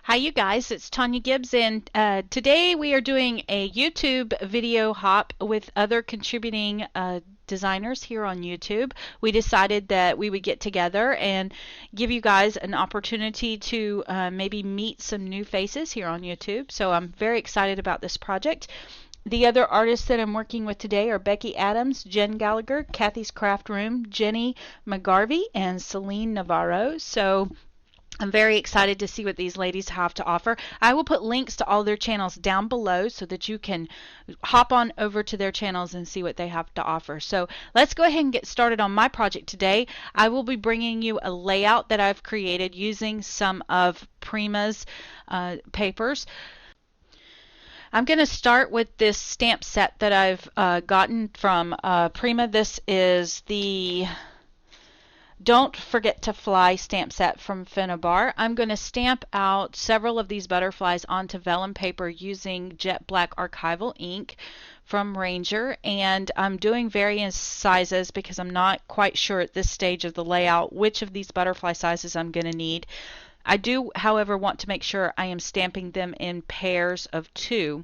Hi you guys, it's Tonya Gibbs, and today we are doing a YouTube video hop with other contributing designers here on YouTube. We decided that we would get together and give you guys an opportunity to maybe meet some new faces here on YouTube. So I'm very excited about this project. The other artists that I'm working with today are Becky Adams, Jen Gallagher, Kathy's Craft Room, Jenny McGarvey, and Celine Navarro. So I'm very excited to see what these ladies have to offer. I will put links to all their channels down below so that you can hop on over to their channels and see what they have to offer. So let's go ahead and get started on my project today. I will be bringing you a layout that I've created using some of Prima's papers. I'm going to start with this stamp set that I've gotten from Prima. This is the Don't Forget to Fly stamp set from Finnabar. I'm going to stamp out several of these butterflies onto vellum paper using jet black archival ink from Ranger, and I'm doing various sizes because I'm not quite sure at this stage of the layout which of these butterfly sizes I'm going to need. I do, however, want to make sure I am stamping them in pairs of 2.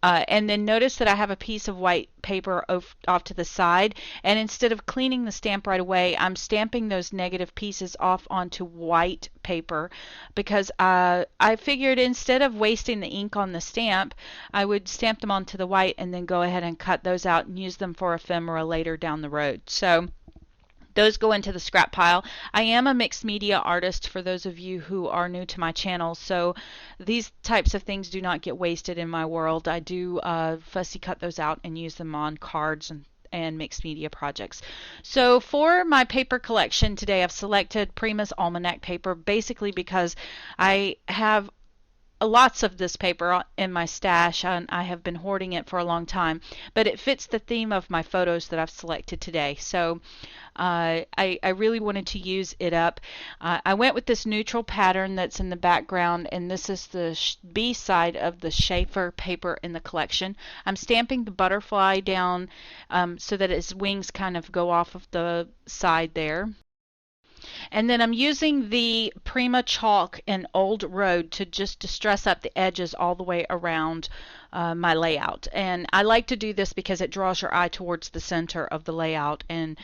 And then notice that I have a piece of white paper off to the side, and instead of cleaning the stamp right away, I'm stamping those negative pieces off onto white paper because I figured instead of wasting the ink on the stamp, I would stamp them onto the white and then go ahead and cut those out and use them for ephemera later down the road. So those go into the scrap pile. I am a mixed media artist for those of you who are new to my channel, so these types of things do not get wasted in my world. I do fussy cut those out and use them on cards and mixed media projects. So for my paper collection today, I've selected Prima's Almanac paper basically because I have lots of this paper in my stash and I have been hoarding it for a long time, but it fits the theme of my photos that I've selected today. So I really wanted to use it up. I went with this neutral pattern that's in the background, and this is the B side of the Schaefer paper in the collection. I'm stamping the butterfly down so that its wings kind of go off of the side there. And then I'm using the Prima chalk in Old Road to just distress up the edges all the way around my layout. And I like to do this because it draws your eye towards the center of the layout. And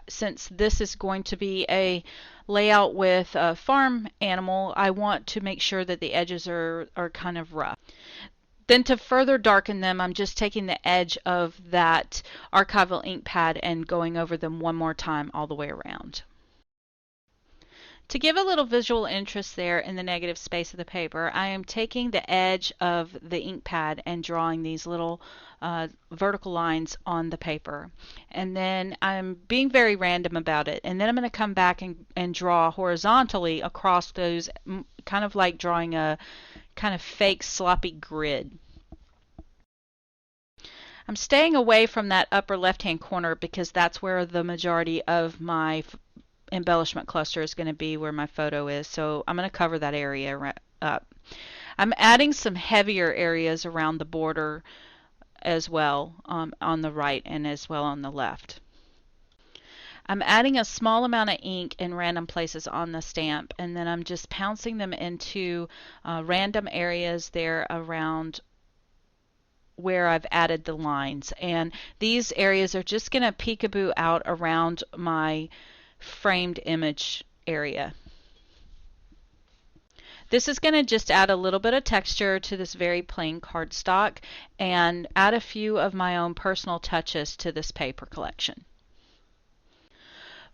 since this is going to be a layout with a farm animal, I want to make sure that the edges are kind of rough. Then to further darken them, I'm just taking the edge of that archival ink pad and going over them one more time all the way around. To give a little visual interest there in the negative space of the paper, I am taking the edge of the ink pad and drawing these little vertical lines on the paper. And then I'm being very random about it. And then I'm going to come back and draw horizontally across those, kind of like drawing a kind of fake sloppy grid. I'm staying away from that upper left-hand corner because that's where the majority of my embellishment cluster is going to be, where my photo is, so I'm going to cover that area up. I'm adding some heavier areas around the border as well on the right and as well on the left. I'm adding a small amount of ink in random places on the stamp, and then I'm just pouncing them into random areas there around where I've added the lines, and these areas are just going to peekaboo out around my framed image area. This is going to just add a little bit of texture to this very plain cardstock and add a few of my own personal touches to this paper collection.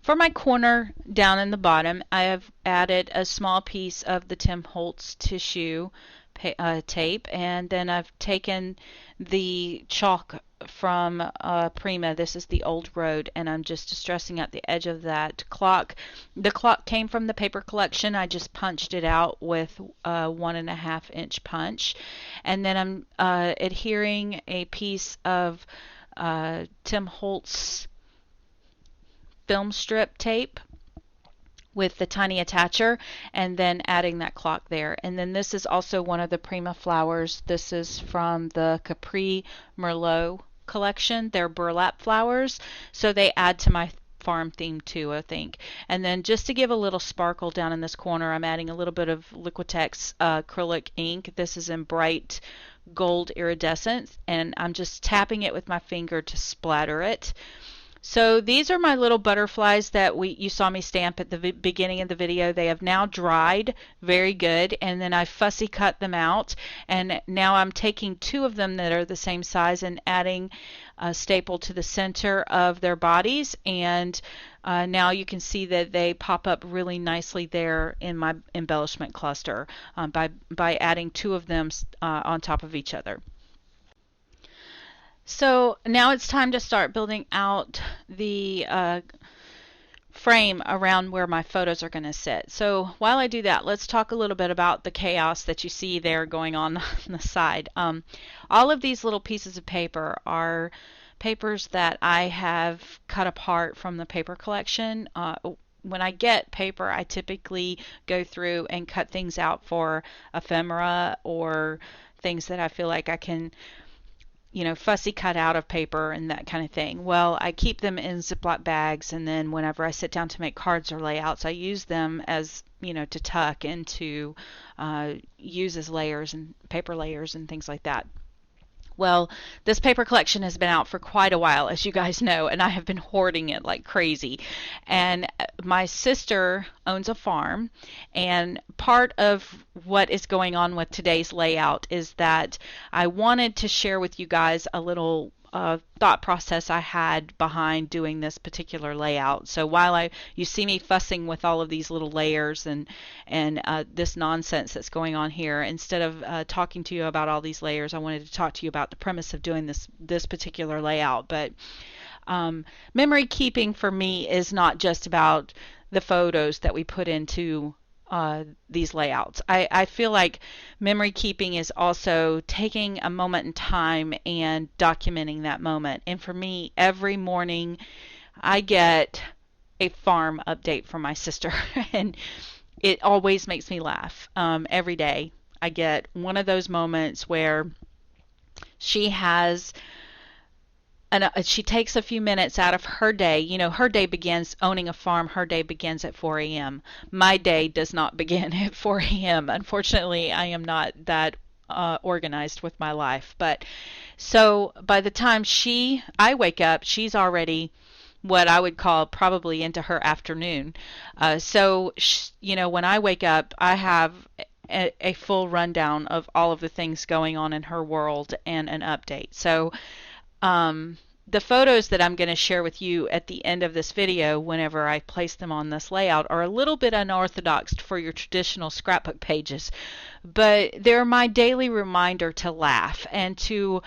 For my corner down in the bottom, I have added a small piece of the Tim Holtz tissue tape, and then I've taken the chalk from Prima. This is the Old Road, and I'm just distressing out the edge of that clock. The clock came from the paper collection. I just punched it out with a 1.5 inch punch, and then I'm adhering a piece of Tim Holtz film strip tape with the tiny attacher, and then adding that clock there. And then this is also one of the Prima flowers. This is from the Capri Merlot collection. They're burlap flowers, so they add to my farm theme too, I think. And then just to give a little sparkle down in this corner, I'm adding a little bit of Liquitex acrylic ink. This is in bright gold iridescence, and I'm just tapping it with my finger to splatter it. So these are my little butterflies that you saw me stamp at the beginning of the video. They have now dried very good, and then I fussy cut them out, and now I'm taking two of them that are the same size and adding a staple to the center of their bodies, and now you can see that they pop up really nicely there in my embellishment cluster by adding two of them on top of each other. So now it's time to start building out the frame around where my photos are going to sit. So while I do that, let's talk a little bit about the chaos that you see there going on the side. All of these little pieces of paper are papers that I have cut apart from the paper collection. When I get paper, I typically go through and cut things out for ephemera or things that I feel like I can fussy cut out of paper and that kind of thing. Well, I keep them in Ziploc bags, and then whenever I sit down to make cards or layouts, I use them as, to tuck and to use as layers and paper layers and things like that. Well, this paper collection has been out for quite a while, as you guys know, and I have been hoarding it like crazy. And my sister owns a farm, and part of what is going on with today's layout is that I wanted to share with you guys a little thought process I had behind doing this particular layout. So while you see me fussing with all of these little layers and this nonsense that's going on here, instead of talking to you about all these layers, I wanted to talk to you about the premise of doing this particular layout. But memory keeping for me is not just about the photos that we put into these layouts. I feel like memory keeping is also taking a moment in time and documenting that moment. And for me, every morning I get a farm update from my sister, and it always makes me laugh. Every day I get one of those moments where she has she takes a few minutes out of her day. Her day begins owning a farm. Her day begins at 4 a.m. My day does not begin at 4 a.m. Unfortunately, I am not that organized with my life. But so by the time I wake up, she's already what I would call probably into her afternoon. So when I wake up, I have a full rundown of all of the things going on in her world and an update. So the photos that I'm going to share with you at the end of this video, whenever I place them on this layout, are a little bit unorthodox for your traditional scrapbook pages, but they're my daily reminder to laugh and to,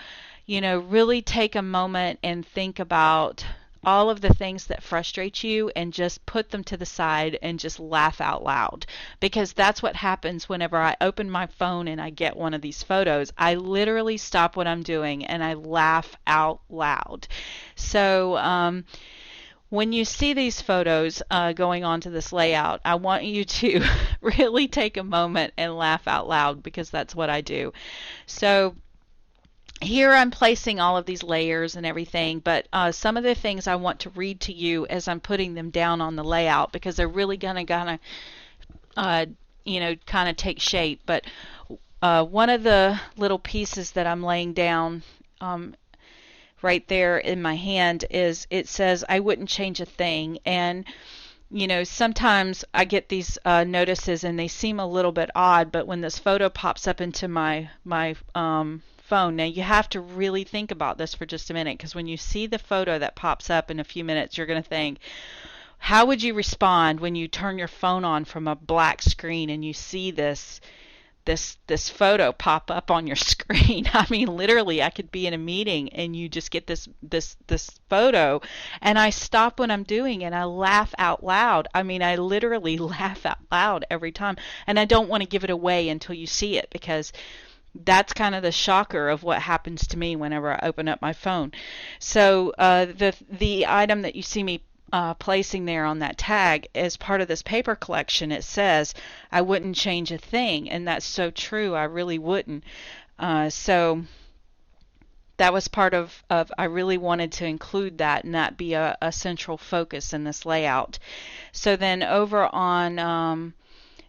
really take a moment and think about all of the things that frustrate you and just put them to the side and just laugh out loud, because that's what happens whenever I open my phone and I get one of these photos. I literally stop what I'm doing and I laugh out loud. So when you see these photos going on to this layout, I want you to really take a moment and laugh out loud, because that's what I do. So here I'm placing all of these layers and everything, but some of the things I want to read to you as I'm putting them down on the layout, because they're really gonna kind of take shape. But one of the little pieces that I'm laying down right there in my hand it says, "I wouldn't change a thing." And sometimes I get these notices and they seem a little bit odd, but when this photo pops up into my phone, now you have to really think about this for just a minute, because when you see the photo that pops up in a few minutes, you're going to think, how would you respond when you turn your phone on from a black screen and you see this photo pop up on your screen? I mean, literally, I could be in a meeting and you just get this photo, and I stop what I'm doing and I laugh out loud. I mean, I literally laugh out loud every time, and I don't want to give it away until you see it, because that's kind of the shocker of what happens to me whenever I open up my phone. So the item that you see me placing there on that tag as part of this paper collection, it says, "I wouldn't change a thing," and that's so true. I really wouldn't. So that was part of I really wanted to include that and that be a central focus in this layout. So then over on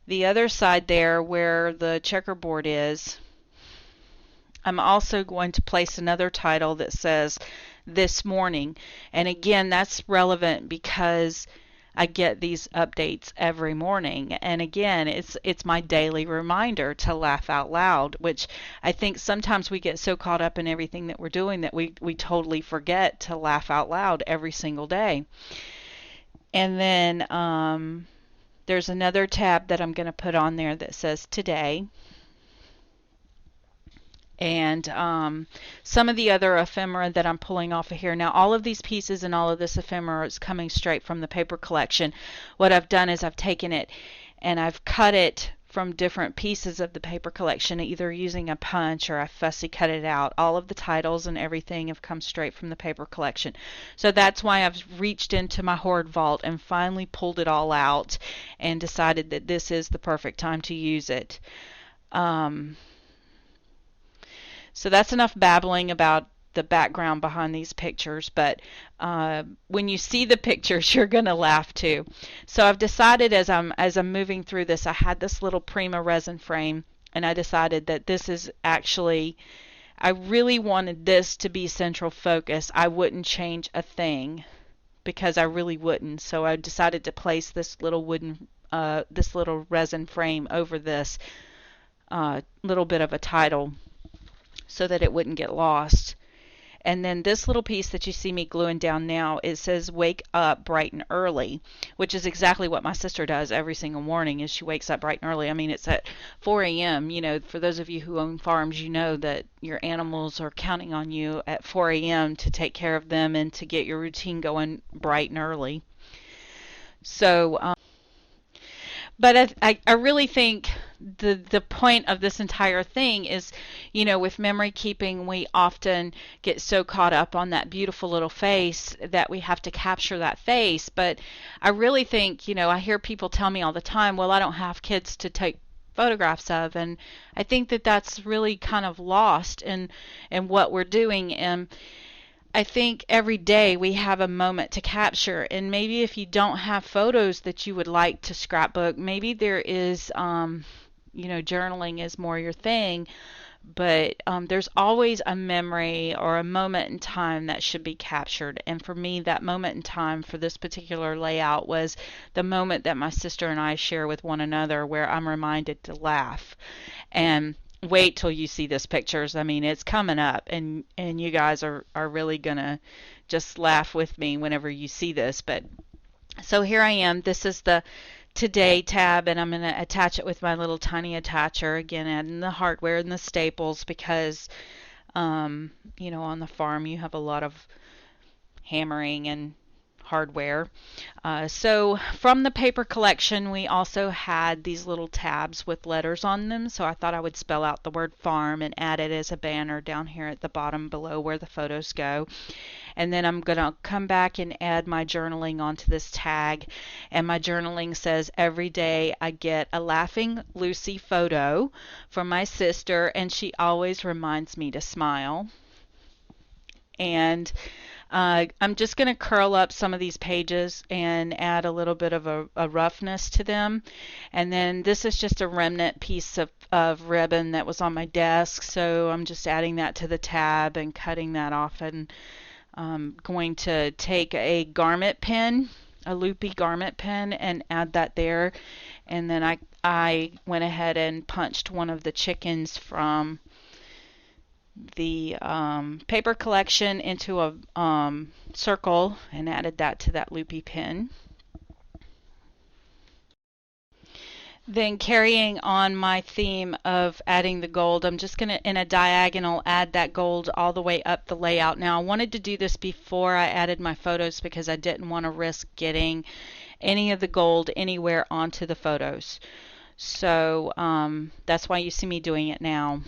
the other side there where the checkerboard is, I'm also going to place another title that says this morning. And again, that's relevant because I get these updates every morning. And again, it's my daily reminder to laugh out loud, which I think sometimes we get so caught up in everything that we're doing that we totally forget to laugh out loud every single day. And then there's another tab that I'm going to put on there that says today. And some of the other ephemera that I'm pulling off of here. Now, all of these pieces and all of this ephemera is coming straight from the paper collection. What I've done is I've taken it and I've cut it from different pieces of the paper collection, either using a punch or I fussy cut it out. All of the titles and everything have come straight from the paper collection. So that's why I've reached into my hoard vault and finally pulled it all out and decided that this is the perfect time to use it. So that's enough babbling about the background behind these pictures, but when you see the pictures, you're going to laugh too. So I've decided as I'm moving through this, I had this little Prima resin frame, and I decided that this is actually, I really wanted this to be central focus. I wouldn't change a thing because I really wouldn't. So I decided to place this little this little resin frame over this little bit of a title, so that it wouldn't get lost. And then this little piece that you see me gluing down now, it says wake up bright and early, which is exactly what my sister does every single morning, is she wakes up bright and early. I mean, it's at 4 a.m. You know, for those of you who own farms, you know that your animals are counting on you at 4 a.m. to take care of them and to get your routine going bright and early. So but I really think the point of this entire thing is, you know, with memory keeping, we often get so caught up on that beautiful little face that we have to capture that face. But I really think, you know, I hear people tell me all the time, well, I don't have kids to take photographs of, and I think that that's really kind of lost in what we're doing. And I think every day we have a moment to capture, and maybe if you don't have photos that you would like to scrapbook, maybe there is, you know, journaling is more your thing, but there's always a memory or a moment in time that should be captured. And for me, that moment in time for this particular layout was the moment that my sister and I share with one another, where I'm reminded to laugh. And wait till you see this pictures. I mean, it's coming up, and you guys are really gonna just laugh with me whenever you see this. But so here I am. This is the today tab, and I'm going to attach it with my little tiny attacher, again adding the hardware and the staples, because you know, on the farm you have a lot of hammering and hardware. So from the paper collection, we also had these little tabs with letters on them, so I thought I would spell out the word farm and add it as a banner down here at the bottom below where the photos go. And then I'm going to come back and add my journaling onto this tag, and my journaling says every day I get a Laughing Lucy photo from my sister, and she always reminds me to smile. And I'm just going to curl up some of these pages and add a little bit of a roughness to them. And then this is just a remnant piece of ribbon that was on my desk, so I'm just adding that to the tab and cutting that off. And I'm going to take a garment pin, a loopy garment pin, and add that there. And then I went ahead and punched one of the chickens from the paper collection into a circle and added that to that loopy pin. Then carrying on my theme of adding the gold, I'm just going to, in a diagonal, add that gold all the way up the layout. Now, I wanted to do this before I added my photos because I didn't want to risk getting any of the gold anywhere onto the photos. So that's why you see me doing it now.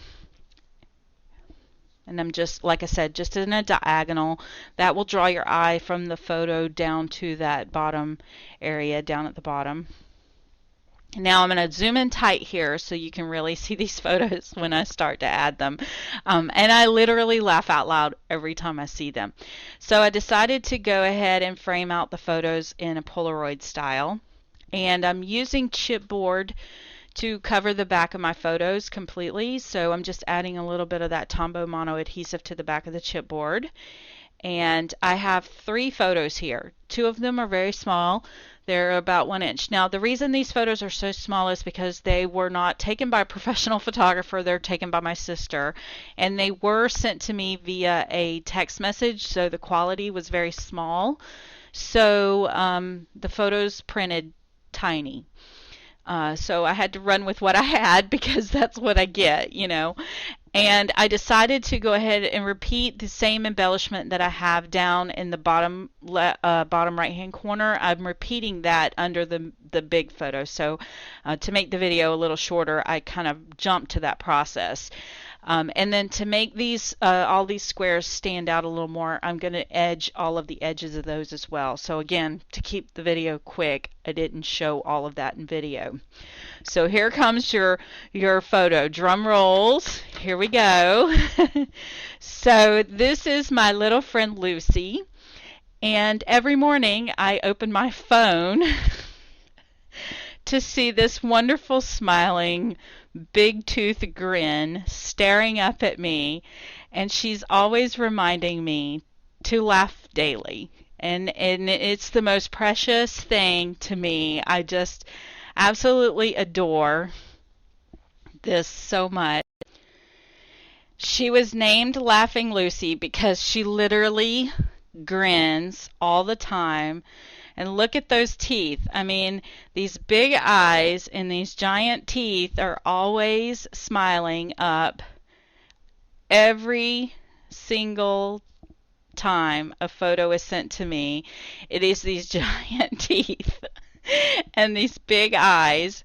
And I'm just, like I said, just in a diagonal. That will draw your eye from the photo down to that bottom area down at the bottom. Now I'm going to zoom in tight here so you can really see these photos when I start to add them. And I literally laugh out loud every time I see them. So I decided to go ahead and frame out the photos in a Polaroid style. And I'm using chipboard to cover the back of my photos completely. So I'm just adding a little bit of that Tombow Mono adhesive to the back of the chipboard. And I have 3 photos here. 2 of them are very small. They're about 1 inch. Now, the reason these photos are so small is because they were not taken by a professional photographer. They're taken by my sister. And they were sent to me via a text message, so the quality was very small. So the photos printed tiny. So I had to run with what I had because that's what I get, you know. And I decided to go ahead and repeat the same embellishment that I have down in the bottom right hand corner. I'm repeating that under the big photo. So to make the video a little shorter, I kind of jumped to that process. And then to make these all these squares stand out a little more, I'm going to edge all of the edges of those as well. So again, to keep the video quick, I didn't show all of that in video. So here comes your photo. Drum rolls. Here we go. So this is my little friend Lucy. And every morning I open my phone to see this wonderful smiling big tooth grin staring up at me, and she's always reminding me to laugh daily. And it's the most precious thing to me. I just absolutely adore this so much. She was named Laughing Lucy because she literally grins all the time. And look at those teeth. I mean, these big eyes and these giant teeth are always smiling up every single time a photo is sent to me. It is these giant teeth and these big eyes,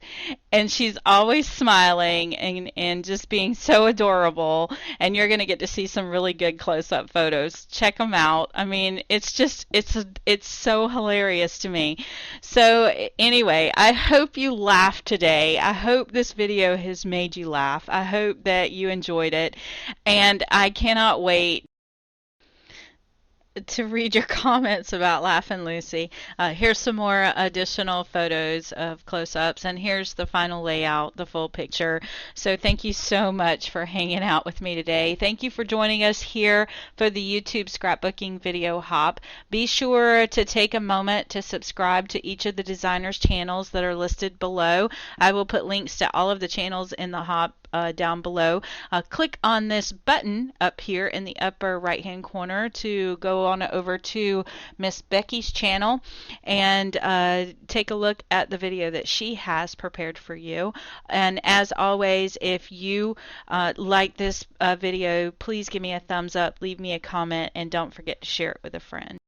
and she's always smiling and just being so adorable. And you're going to get to see some really good close-up photos. Check them out. I mean, it's just it's so hilarious to me. So anyway, I hope you laughed today. I hope this video has made you laugh. I hope that you enjoyed it, and I cannot wait to read your comments about Laughing Lucy. Here's some more additional photos of close-ups, and here's the final layout, the full picture. So thank you so much for hanging out with me today. Thank you for joining us here for the YouTube Scrapbooking Video Hop. Be sure to take a moment to subscribe to each of the designers' channels that are listed below. I will put links to all of the channels in the Hop down below. Click on this button up here in the upper right hand corner to go on over to Miss Becky's channel and take a look at the video that she has prepared for you. And as always, if you like this video, please give me a thumbs up, leave me a comment, and don't forget to share it with a friend.